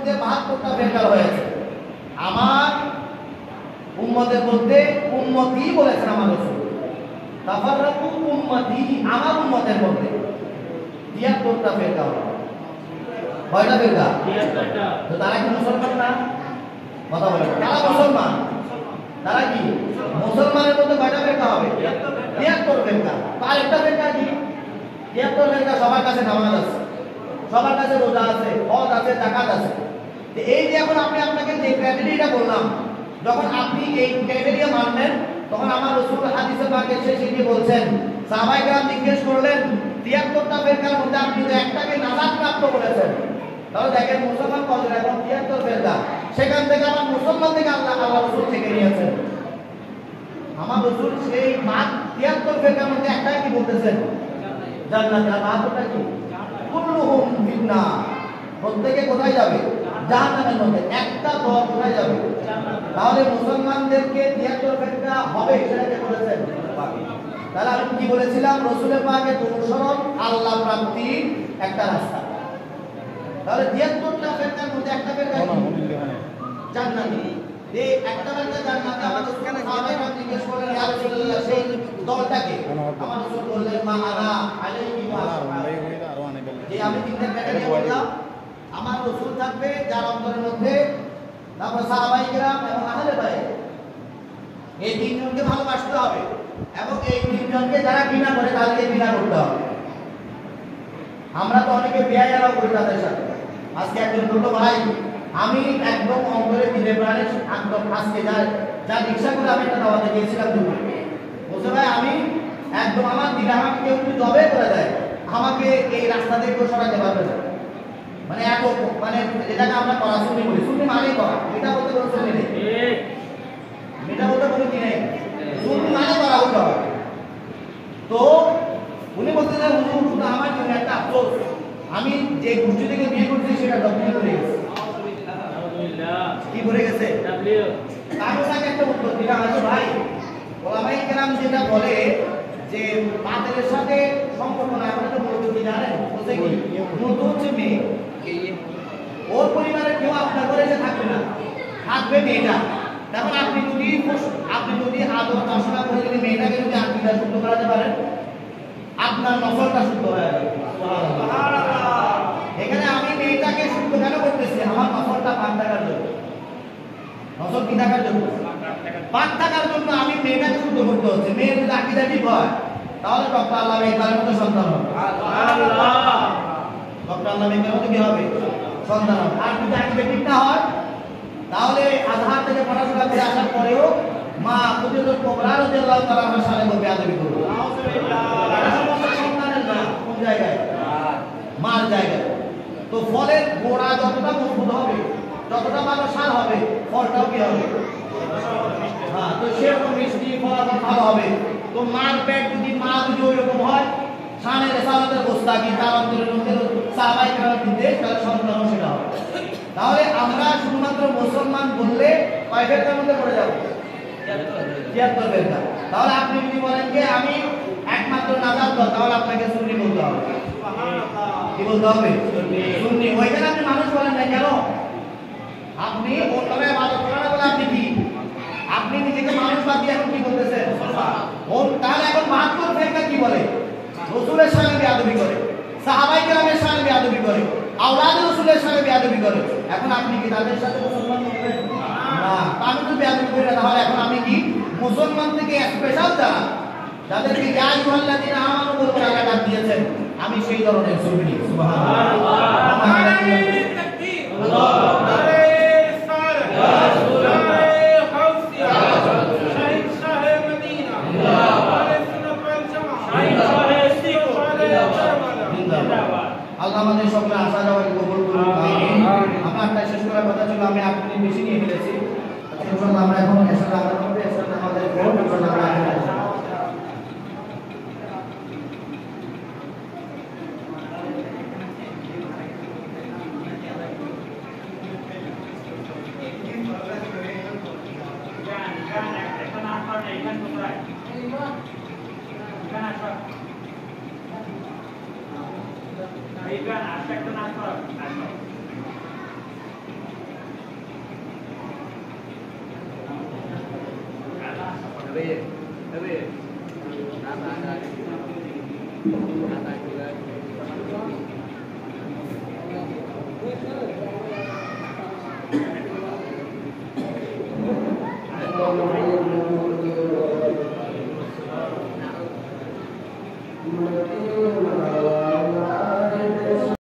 মধ্যে ৭২টা ফেরকা হয়েছে। আমার উম্মতের মধ্যে উম্মতি বলেছেন আমার রাসূল, তাফাররাকু উম্মতি আমার উম্মতের মধ্যে ৭৩টা ফেরকা হলো। কয়টা ফেরকা? ৭৩টা। তো তারা কি মুসলমান না? কথা বলেন, তারা মুসলমান। তারা কি মুসলমানের মধ্যে কয়টা ফেরকা হবে? ৭৩ ফেরকা। আর একটা ফেরকা কি? ৭৩ ফেরকা সবার কাছে নামাজ আছে, সবার কাছে রোজা আছে, হজ আছে, যাকাত আছে। এই যে এখন আপনাকে যে ক্রাইটেরিয়াটা বললাম, যখন আপনি এই ক্রাইটেরিয়া মানবেন তখন আমার রাসূল হাদিসে পাকে শেষে গিয়ে বলছেন, সাহাবায়ে কেরাম জিজ্ঞেস করলেন ৭৩টা ফেরকার মধ্যে আপনি তো একটাকে নাজাত প্রাপ্ত বলেছেন, তাহলে দেখেন মুসলমান কজন, এখন ৭৩ ফেরকা, সেখান থেকে আমার মুসলমান থেকে আল্লাহ রাসূল থেকে নিয়েছেন। আমার রাসূল সেই ৭৩ ফেরকার মধ্যে একটা কি বলতেছেন? জান্নাত। আর ৭২টা কি? কুল্লুহুম ফিন্নার। প্রত্যেকে কোথায় যাবে? জাহান্নামের মধ্যে। একটা দল কোথায় যাবে? তাহলে মুসলমানদেরকে ৭৩ ফেরকা হবে, সেটাকে বলেছেন। তাহলে আমি কি বলেছিলাম? রাসূলের পাকের অনুসরণ আল্লাহ প্রাপ্তির একটা রাস্তা। তাহলে ৭৩টা ফেরকার মধ্যে একটা ফেরকা জান্নাতি। এই একটা ফেরকা জান্নাতি। আমার সাহাবায়ে কেরাম জিজ্ঞেস করলেন, ইয়া রাসূলুল্লাহ, সেই দলটাকে? আমার রাসূল বললেন, মা আনা আলাইহি ওয়া আসহাবি। যে আমি তিনটা ক্যাটাগরি বললাম, আমার রাসূল থাকবে যার অন্তরের মধ্যে, তারপর সাহাবায়ে কেরাম এবং আহলে বাইত, এই তিনজনকে ভালোবাসতে হবে এবং এই তিনজনকে যারা ঘৃণা করে তাদেরকে ঘৃণা করতে হবে। আমরা তো অনেকে বেয়ায়ারাও করি তাদের সাথে। আজকে একজন ছোট ভাই, আমি একদম অন্তরে দিলে প্রাণে একদম আজকে যা রিক্সা করে আমি একটা দাওয়াতে গিয়েছিলাম দুপুরে, বলছে ভাই আমি একদম আমার দিলে আমাকে কেউ যদি জবে করে দেয়, আমাকে এই রাস্তা থেকে কেউ সরাতে পারবে না। মানে এত মানে এটাকে আমরা করা শুনি বলি, শুনি মানেই করা, এটা বলতে কোনো শুনি নেই, এটা বলতে কোনো কি নেই, শুনি মানে করা হতে হবে। তো উনি বলতে চান, হুজুর শুধু আমার জন্য একটা আফসোস, আমি যে গোষ্ঠী থেকে বিয়ে করছি সেটা দক্ষিণে করে গেছে। কি করে গেছে? তারপর তাকে একটা উত্তর দিলাম, আচ্ছা ভাই, ওলামায়ে কেরাম যেটা বলে যে বাতিলের সাথে সম্পর্ক না, এখন তো বলতে কি জানেন? বলতে কি মূলত হচ্ছে মেয়ে, ওর পরিবারের কেউ আপনার ঘরে এসে থাকবে না, থাকবে মেয়েটা। তখন আপনি যদি আদর আশা করে যদি মেয়েটাকে যদি আকিদা শুদ্ধ করাতে পারেন, আপনার নফলটা শুদ্ধ হয়ে যাবে। এখানে আমি মেয়েটাকে শুদ্ধ কেন করতেছি? আমার নফলটা ৫ টাকার জন্য। নফল কি টাকার জন্য? ৫ টাকার জন্য আমি মেয়েটাকে শুদ্ধ করতে হচ্ছে। মেয়ে যদি আকিদা ঠিক হয়, তাহলে ডক্টর আল্লাহ ইকবালের মতো সন্তান হবে। ডক্টর আল্লাহ ইকবালের মতো কি হবে? সন্তান হবে। আর যদি আকিদা ঠিক না হয়, তাহলে আজহার থেকে পড়াশোনা করে আসার পরেও মা খুদিজা কুবরা রাদিয়াল্লাহু তাআলা আমার সাথে বেয়াদবি করবে। এটা সমস্ত সন্তানের না, কোন জায়গায়? মার জায়গায়। তো ফলের গোড়া যতটা মজবুত হবে, যতটা ভালো সার হবে, ফলটাও কি হবে? হ্যাঁ, তো সেরকম মিষ্টি ফলাফল ভালো হবে। তো মার পেট যদি ওইরকম হয়, শানের রেসালাতের গোস্তাকি তার অন্তরের মধ্যে সাহাবায়ে কেরাম দিতে, তাহলে সন্তানও সেটা হবে। তাহলে আমরা শুধুমাত্র মুসলমান বললে কয় ফেরকার মধ্যে পড়ে যাব? ৭৩ ফেরকা। তাহলে আপনি যদি বলেন যে আমি একমাত্র নাজাত দল, তাহলে আপনাকে সুন্নি বলতে হবে। কি বলতে হবে? সুন্নি। ওইখানে আপনি মানুষ বলেন না কেন? আপনি ওখানে ইবাদত করেন বলে আপনি কি? আপনি নিজেকে মানুষ বাদ দিয়ে এখন কি বলতেছেন? তাহলে এখন ৭২ ফেরকা কি বলে? রাসূলের সাথে বেয়াদবি করে, সাহাবায়ে কেরামের সাথে বেয়াদবি করে, আওলাদে রাসূলের সাথে বেয়াদবি করে। এখন আপনি কি তাদের সাথে মুসলমান হবেন? না। আমি তো বেয়াদবি করি না, তাহলে এখন আমি কি মুসলমান থেকে স্পেশাল যাদেরকে ইয়া আইয়ুহাল্লাযীনা আমানু বলে আল্লাহ ডাক দিয়েছেন, আমি সেই ধরনের সুন্নি। সুবহানাল্লাহ। নারে তাকবীর, আল্লাহু আকবার, নারে ইসলাম, ইয়া রাসূলুল্লাহ খাউসিয়া, শাহিদ শাহে মদিনা, জিন্দাবাদ, সুন্নাত ওয়াল জামাত, শাহিদ শাহে সিকো, জিন্দাবাদ। আল্লাহ আমাদের সকলের আশা যাওয়াকে কবুল করুন। আমিন। আমার একটা শেষ করার কথা ছিল, আমি আপনি বেশি নিয়ে ফেলেছি। ইনশাআল্লাহ আমরা এখন এসে আমাদের Tapi kata ada kata juga